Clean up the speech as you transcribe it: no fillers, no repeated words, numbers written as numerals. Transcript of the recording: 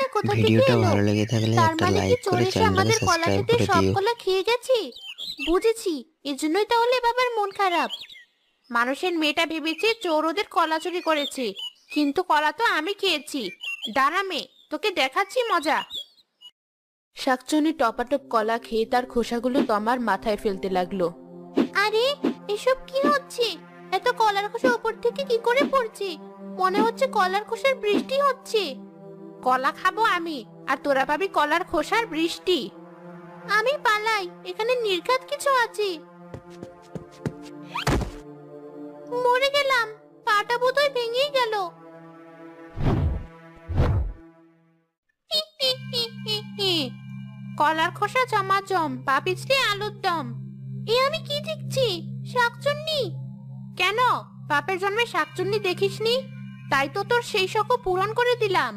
এটা কোথা থেকে ভিডিওটা এলো? ভালো লেগে থাকলে তার একটা মানে কি লাইক চোর করে এসে চ্যানেলটাকে আমাদের কলা সাবস্ক্রাইব খেতে করে সব দিও। কলা খেয়ে গেছি? বুঝেছি, এজন্যই তাহলে বাবার মন খারাপ। মানুষের মেয়েটা ভেবেছে চোর ওদের কলা চুরি করেছে, কিন্তু কলা তো আমি খেয়েছি। দাঁড়া মেয়ে, তোকে দেখাচ্ছি মজা। শাকচুনি টপাটপ কলা খেয়ে তার খোসাগুলো তমার মাথায় ফেলতে লাগলো। আরে, এসব কি হচ্ছে? এত কলার খোসা উপর থেকে কি করে পড়ছে? মনে হচ্ছে কলার খোসার বৃষ্টি হচ্ছে। কলা খাবো আমি, আর তোরা পাবি কলার খোসার বৃষ্টি। আমি পালাই, এখানে নির্ঘাত কিছু আছে। মরে গেলাম, পাটা বোধহয় ভেঙেই গেল। কলার খোসা জমাজম, পা পিছলে আলুর দম। এ আমি কি দেখছি? শাকচুন্নি! কেন, বাপের জন্মে শাকচুন্নি দেখিসনি? তাই তো তোর সেই শখ পূরণ করে দিলাম।